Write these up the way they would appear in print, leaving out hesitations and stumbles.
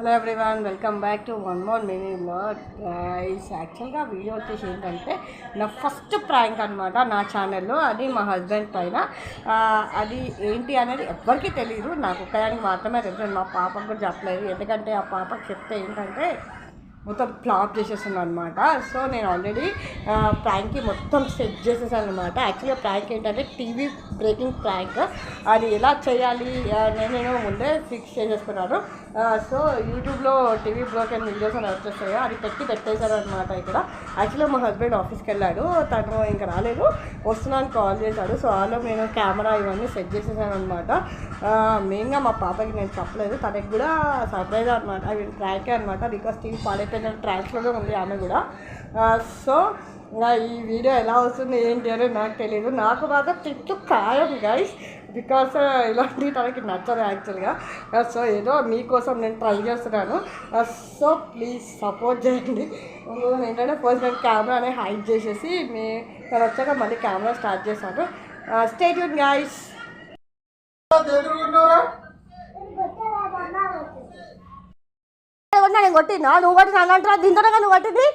Hello everyone, welcome back to one more mini vlog. Guys, యాక్చువల్గా video వచ్చేసి ఏంటంటే నా ఫస్ట్ ప్రాంక్ అనమాట నా ఛానల్లో. అది మా హస్బెండ్ పైన. అది ఏంటి అనేది ఎవ్వరికీ తెలియదు, నాకు ఒక్కదానికి మాత్రమే తెలుసు. మా పాపకు కూడా చెప్పలేదు, ఎందుకంటే ఆ పాపకు చెప్తే ఏంటంటే మొత్తం ఫ్లాప్ చేసేస్తున్నాను అనమాట. సో నేను ఆల్రెడీ ప్రాంక్కి మొత్తం సెట్ చేసేసాను అనమాట. యాక్చువల్గా ప్రాంక్ ఏంటంటే టీవీ బ్రేకింగ్ ప్రాంక్. అది ఎలా చేయాలి నేను ముందే ఫిక్స్ చేసేసుకున్నాను. సో యూట్యూబ్లో టీవీ బ్రోకెన్ వీడియోస్ అని వచ్చేస్తాయో అది పెట్టేశారు అనమాట. ఇక్కడ యాక్చువల్గా మా హస్బెండ్ ఆఫీస్కి వెళ్ళాడు, తను ఇంకా రాలేదు, వస్తున్నాను కాల్ చేశాడు. సో ఆలో నేను కెమెరా ఇవన్నీ సెట్ చేసేసాను అనమాట. మెయిన్గా మా పాపకి నేను చెప్పలేదు, తనకి కూడా సర్ప్రైజ్ అనమాట. అవి ట్రాకే అనమాట. బికాస్ టీవీ పాడైపోయిన ట్రాక్స్లోనే ఉంది ఆమె కూడా. సో ఈ వీడియో ఎలా వస్తుంది ఏంటి అనేది నాకు తెలియదు. నాకు మాత్రం తిట్టు ఖాయం గైస్, బికాస్ ఇలాంటి తనకి నచ్చదు యాక్చువల్గా. సో ఏదో మీకోసం నేను ట్రై చేస్తున్నాను. సో ప్లీజ్ సపోర్ట్ చేయండి. ఏంటంటే ఫస్ట్ నేను కెమెరా అనేది హైడ్ చేసేసి తను వచ్చాక మళ్ళీ కెమెరా స్టార్ట్ చేశాను. Stay tune guys. నేను కొట్టినా, నువ్వు కొట్టినా అంటారా? దీంతో నువ్వు కొట్టింది.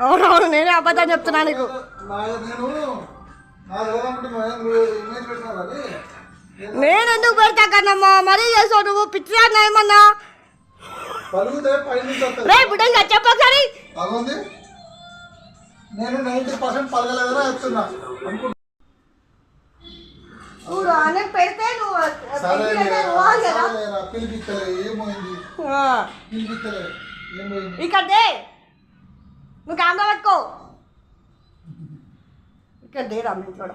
అవునవును, నేనే అబద్ధం చెప్తున్నా నీకు. నేను ఎందుకు పెడతా కన్నమ్మా, మరీ చేసావు నువ్వు. పిచ్చి అన్న ఏమన్నా చెప్పకరి. నేను 90% పలగలేదని చెప్తున్నా. పెడితే ఇక్కడ నువ్వు కెమెరా పట్టుకో. ఇక్కడ దేరా మీ ఇంట్లో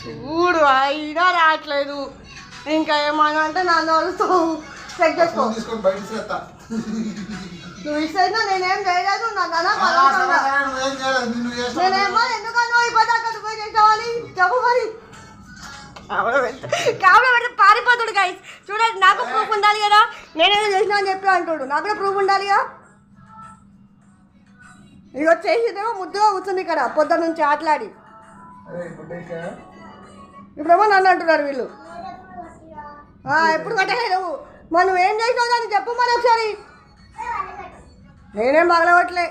చూడు, అయినా రావట్లేదు. ఇంకా ఏమన్నా అంటే నన్ను వస్తావు. చెక్ చేసుకో. నువ్వు ఇష్టైనా నేనేం చేయలేదు. నేనేమో ఎందుకన్నా ఇబ్బంది పోయి చేసావని చెప్పు మరి. కెమెరా పెడితే పారిపోతాడు గైస్. చూడండి, నాకు ప్రూఫ్ ఉండాలి కదా, నేనేదో చేసినా అని చెప్పి అంటాడు. నాకు కూడా ప్రూఫ్ ఉండాలిగా. ఇక వచ్చేసిందేమో ముద్దుగా కూర్చుంది ఇక్కడ పొద్దున్న నుంచి ఆటలాడి. ఇప్పుడేమో నన్ను అంటున్నారు వీళ్ళు. ఎప్పుడు కట్టలేదు మరి, నువ్వేం చేసినావు అని చెప్పు మరి ఒకసారి. నేనేం బాగలేవట్లే.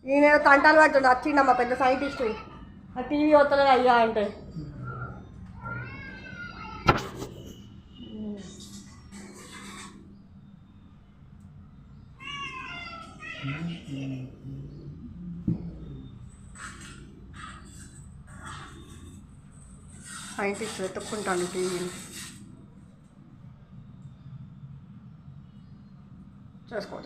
ఈయన తంటాలు పడుతుండే వచ్చిండమ్మా పెద్ద సైంటిస్ట్. ఆ టీవీ వస్తలేదు అయ్యా అంటే. సైంటిస్ట్ వెతుక్కుంటాను టీవీని. చేసుకో.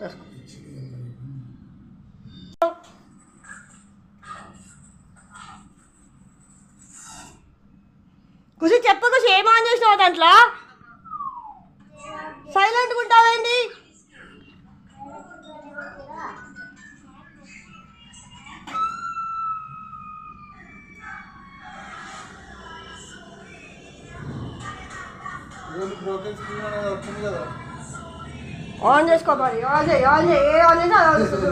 కుసి చెప్పు, కుసి ఏం ఆన్ చేసినావు దాంట్లో? సైలెంట్గా ఉంటావేంటి? ఆన్ చేసుకో మరి. ఆన్ చేయి. ఏ ఆన్ చేసి అది వస్తుంది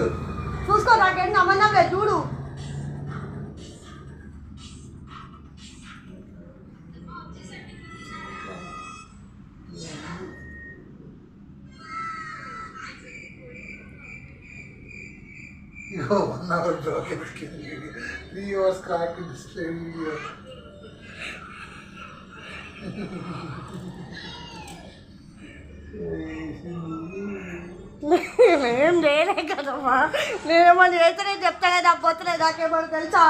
చూసుకో. నాకేంటి నమ్మడం లేదు చూడు. Yo, 1 hour broken skin video, 3 hours cracked display video. నేనేం చేయలే కదమ్మా. నేనేమో చేస్తేనే చెప్తా కదా, పోతలే నాకేమో తెలుసా.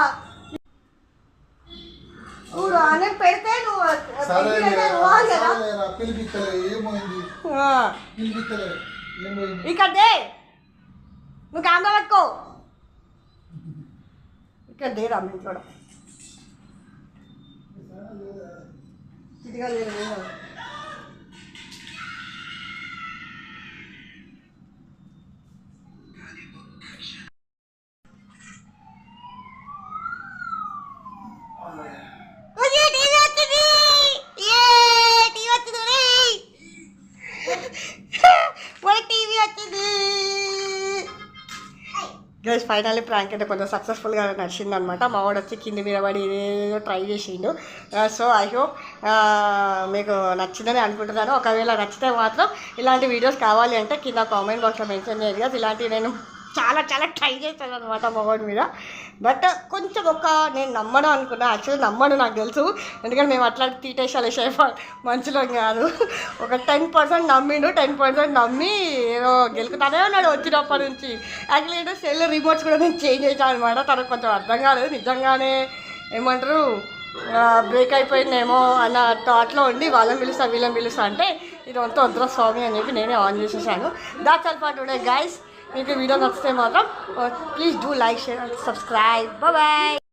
చూడు, అని పెడితే నువ్వు ఇక్కడ నువ్వు కెమెరా పట్టుకో. ఇక్కడ లేదు అమ్మ ఇంట్లో ఇదిగా లేదు గైస్ ఫైనల్లీ ప్రాంక్ అయితే కొంచెం సక్సెస్ఫుల్గా నడిచింది అనమాట. మా వాడు వచ్చి కింది మీద పడి ఏదో ట్రై చేసిండు. సో ఐ హోప్ మీకు నచ్చిందని అనుకుంటున్నాను. ఒకవేళ నచ్చితే మాత్రం ఇలాంటి వీడియోస్ కావాలి అంటే కింద కామెంట్ బాక్స్లో మెన్షన్ చేయండి కదా. ఇలాంటివి నేను చాలా ట్రై చేస్తాను అనమాట మా వాడి మీద. బట్ కొంచెం నేను నమ్మడం అనుకున్నా, యాక్చువల్లీ నమ్మడు నాకు తెలుసు, ఎందుకంటే మేము అట్లాంటి తీటేసాలి షేఫ్ మంచిలో కాదు. ఒక 10% నమ్మిండు, 10% నమ్మి ఏదో గెలుకుతానే ఉన్నాడు వచ్చినప్పటి నుంచి. యాక్చువల్లీ ఏంటో సెల్ రిమోట్స్ కూడా నేను చేంజ్ చేశాను అనమాట. తనకు కొంచెం అర్థం కాలేదు, నిజంగానే ఏమంటారు బ్రేక్ అయిపోయిందేమో అన్న థాట్లో ఉండి వాళ్ళని పిలుస్తా వీళ్ళని పిలుస్తా అంటే ఇది వద్దురా స్వామి అని చెప్పి నేనే ఆన్ చేసేసాను. That's all for today guys. మీకు వీడియో నచ్చితే మాత్రం please do like share and subscribe. Bye.